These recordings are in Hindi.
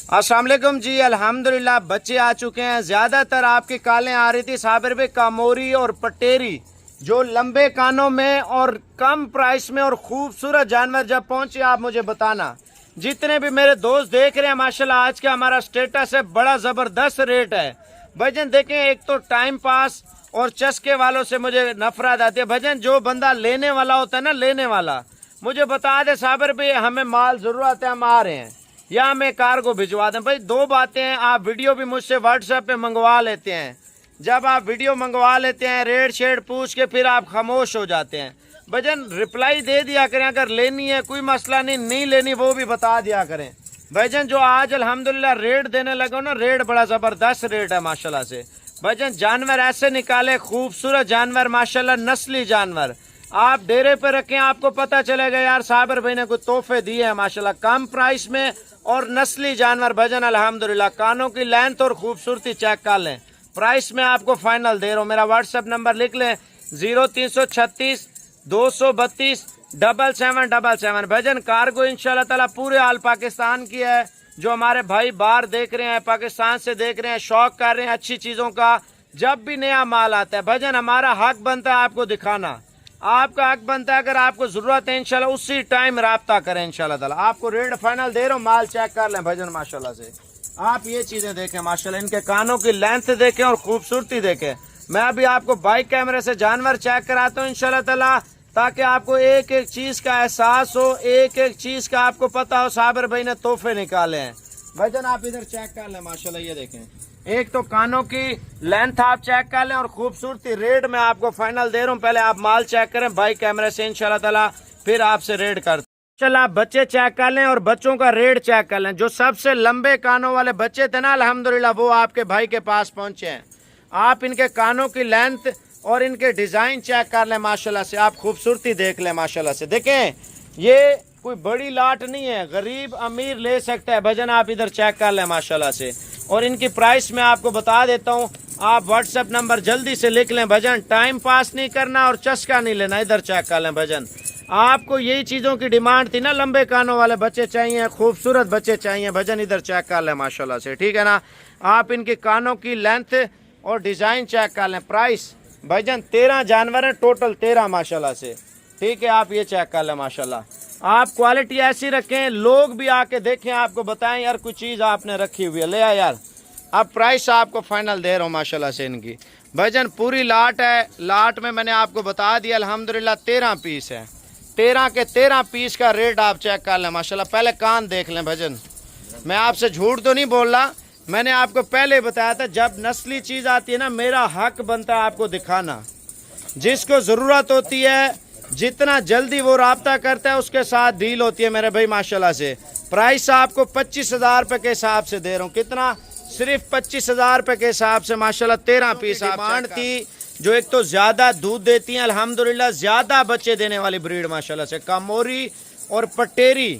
अस्सलाम वालेकुम जी। अल्हम्दुलिल्लाह बच्चे आ चुके हैं। ज़्यादातर आपकी कालें आ रही थी साबिर भाई, कामोरी और पटेरी, जो लंबे कानों में और कम प्राइस में और खूबसूरत जानवर जब पहुंचे आप मुझे बताना। जितने भी मेरे दोस्त देख रहे हैं माशाल्लाह, आज का हमारा स्टेटस है, बड़ा ज़बरदस्त रेट है भजन। देखें, एक तो टाइम पास और चस्के वालों से मुझे नफरत आती है भजन। जो बंदा लेने वाला होता है ना, लेने वाला, मुझे बता दे साबिर भाई हमें माल ज़रूरत है, हम आ रहे हैं, या हमें कार को भिजवा दें। भाई दो बातें हैं, आप वीडियो भी मुझसे व्हाट्सएप पे मंगवा लेते हैं। जब आप वीडियो मंगवा लेते हैं, रेट शेड पूछ के फिर आप खामोश हो जाते हैं भजन। रिप्लाई दे दिया करें, अगर लेनी है कोई मसला नहीं, नहीं लेनी वो भी बता दिया करें भजन। जो आज अल्हम्दुलिल्लाह रेट देने लगे ना, रेट बड़ा ज़बरदस्त रेट है माशाल्लाह से भजन। जानवर ऐसे निकाले, खूबसूरत जानवर माशाल्लाह, नस्ली जानवर। आप डेरे पे रखें, आपको पता चलेगा यार साबिर भाई ने कुछ तोहफे दिए हैं माशाल्लाह, कम प्राइस में और नस्ली जानवर भजन अल्हम्दुलिल्लाह। कानों की लेंथ और खूबसूरती चेक कर लें, प्राइस में आपको फाइनल दे रहा हूँ। मेरा व्हाट्सएप नंबर लिख लें 0336 232 7777 भजन। कार्गो इंशाल्लाह ताला पूरे आल पाकिस्तान की है। जो हमारे भाई बाहर देख रहे हैं, पाकिस्तान से देख रहे हैं, शौक कर रहे हैं अच्छी चीज़ों का, जब भी नया माल आता है भजन हमारा हक बनता है आपको दिखाना। आपका हक बनता है, अगर आपको ज़रूरत है इंशाल्लाह उसी टाइम राब्ता करें इंशाल्लाह ताला। आपको रेट फाइनल दे रहा हूँ, माल चेक कर लें भजन माशाल्लाह से। आप ये चीज़ें देखें माशाल्लाह, इनके कानों की लेंथ देखें और खूबसूरती देखें। मैं अभी आपको बाइक कैमरे से जानवर चेक कराता हूँ इंशाल्लाह ताला, ताकि आपको एक एक चीज़ का एहसास हो, एक एक चीज़ का आपको पता हो साबिर भाई ने तोहफे निकाले हैं भजन। आप इधर चेक कर लें माशाल्लाह, ये देखें, एक तो कानों की लेंथ आप चेक कर लें और खूबसूरती। रेट मैं आपको फाइनल दे रहा हूँ, पहले आप माल चेक करें बाइक कैमरे से इंशाल्लाह ताला, फिर आपसे रेट करते। चलो आप बच्चे चेक कर लें और बच्चों का रेट चेक कर लें। जो सबसे लंबे कानों वाले बच्चे थे ना अल्हम्दुलिल्लाह, वो आपके भाई के पास पहुंचे हैं। आप इनके कानों की लेंथ और इनके डिज़ाइन चेक कर लें माशाल्लाह से, आप खूबसूरती देख लें माशाल्लाह से। देखें, ये कोई बड़ी लाट नहीं है, गरीब अमीर ले सकता है भजन। आप इधर चेक कर लें माशाल्लाह से, और इनकी प्राइस मैं आपको बता देता हूँ। आप व्हाट्सएप नंबर जल्दी से लिख लें भजन, टाइम पास नहीं करना और चस्का नहीं लेना। इधर चेक कर लें भजन, आपको यही चीज़ों की डिमांड थी ना, लंबे कानों वाले बच्चे चाहिए, खूबसूरत बच्चे चाहिए भजन। इधर चेक कर लें माशाल्लाह से, ठीक है ना। आप इनके कानों की लेंथ और डिज़ाइन चेक कर लें। प्राइस भजन 13 जानवर हैं टोटल, 13 माशाल्लाह से, ठीक है। आप ये चेक कर लें माशाल्लाह। आप क्वालिटी ऐसी रखें, लोग भी आके देखें, आपको बताएं यार कुछ चीज़ आपने रखी हुई है, ले आ यार। अब प्राइस आपको फाइनल दे रहा हूँ माशाल्लाह से इनकी भजन। पूरी लाट है, लाट में मैंने आपको बता दिया अल्हम्दुलिल्लाह 13 पीस है। 13 के 13 पीस का रेट आप चेक कर लें माशाल्लाह। पहले कान देख लें भजन, मैं आपसे झूठ तो नहीं बोल रहा, मैंने आपको पहले बताया था जब नस्ली चीज़ आती है ना, मेरा हक बनता है आपको दिखाना। जिसको ज़रूरत होती है, जितना जल्दी वो राब्ता करता है उसके साथ डील होती है मेरे भाई माशाल्लाह से। प्राइस आपको 25,000 रुपये के हिसाब से दे रहा हूँ। कितना? सिर्फ 25,000 रुपये के हिसाब से माशाल्लाह 13 पीस। डिमांड थी जो एक तो ज़्यादा दूध देती हैं अल्हम्दुलिल्लाह, ज़्यादा बच्चे देने वाली ब्रीड माशाल्लाह से, कामोरी और पटेरी,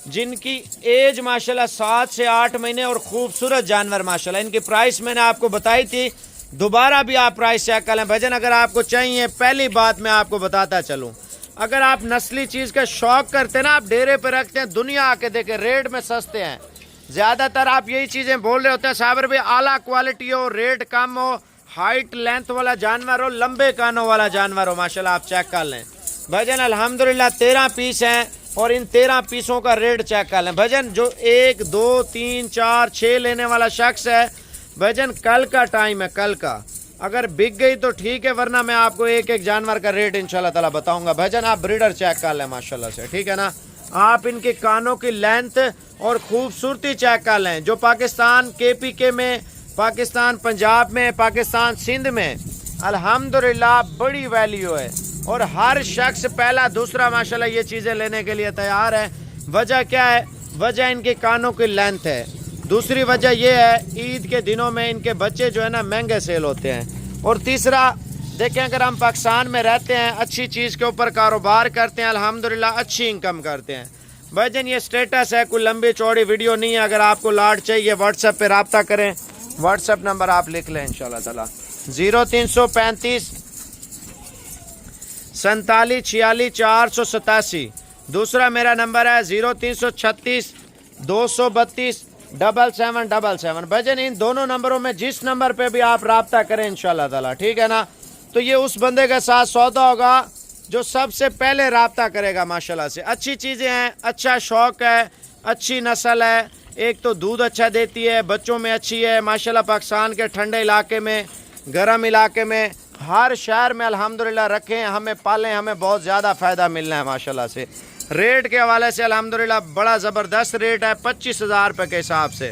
जिनकी एज माशाल्लाह 7 से 8 महीने और खूबसूरत जानवर माशाल्लाह। इनकी प्राइस मैंने आपको बताई थी, दोबारा भी आप प्राइस चेक कर लें भजन अगर आपको चाहिए। पहली बात मैं आपको बताता चलूँ, अगर आप नस्ली चीज़ का शौक करते हैं ना, आप डेरे पे रखते हैं, दुनिया आके देखें, रेट में सस्ते हैं। ज़्यादातर आप यही चीज़ें बोल रहे होते हैं साबिर भाई, आला क्वालिटी हो, रेट कम हो, हाइट लेंथ वाला जानवर हो, लंबे कानों वाला जानवर हो माशाल्लाह। आप चेक कर लें भजन अल्हम्दुलिल्लाह 13 पीस हैं, और इन 13 पीसों का रेट चेक कर लें भजन। जो 1 2 3 4 6 लेने वाला शख्स है भजन, कल का टाइम है, कल का अगर बिक गई तो ठीक है, वरना मैं आपको एक एक जानवर का रेट इंशाल्लाह ताला बताऊंगा भजन। आप ब्रीडर चेक कर लें माशाल्लाह से, ठीक है ना। आप इनके कानों की लेंथ और खूबसूरती चेक कर लें। जो पाकिस्तान KPK में, पाकिस्तान पंजाब में, पाकिस्तान सिंध में अल्हम्दुलिल्लाह बड़ी वैल्यू है, और हर शख्स पहला दूसरा माशाल्लाह ये चीज़ें लेने के लिए तैयार है। वजह क्या है? वजह इनके कानों की लेंथ है। दूसरी वजह यह है, ईद के दिनों में इनके बच्चे जो है ना महंगे सेल होते हैं। और तीसरा देखें, अगर हम पाकिस्तान में रहते हैं, अच्छी चीज़ के ऊपर कारोबार करते हैं, अल्हम्दुलिल्लाह अच्छी इनकम करते हैं भजन। ये स्टेटस है, कोई लंबी चौड़ी वीडियो नहीं है। अगर आपको लाट चाहिए व्हाट्सएप पे रब्ता करें, व्हाट्सएप नंबर आप लिख लें इंशाल्लाह ताला 0335 47 46 487। दूसरा मेरा नंबर है 0336 232 7777। भजन इन दोनों नंबरों में जिस नंबर पे भी आप राब्ता करें इंशाल्लाह ताला, ठीक है ना। तो ये उस बंदे के साथ सौदा होगा जो सबसे पहले राब्ता करेगा। माशाल्लाह से अच्छी चीज़ें हैं, अच्छा शौक है, अच्छी नस्ल है। एक तो दूध अच्छा देती है, बच्चों में अच्छी है माशाल्लाह। पाकिस्तान के ठंडे इलाके में, गर्म इलाके में, हर शहर में अल्हम्दुलिल्लाह रखें, हमें पालें, हमें बहुत ज़्यादा फ़ायदा मिलना है माशाल्लाह से। रेट के हवाले से अल्हम्दुलिल्लाह बड़ा ज़बरदस्त रेट है, 25,000 रुपये के हिसाब से।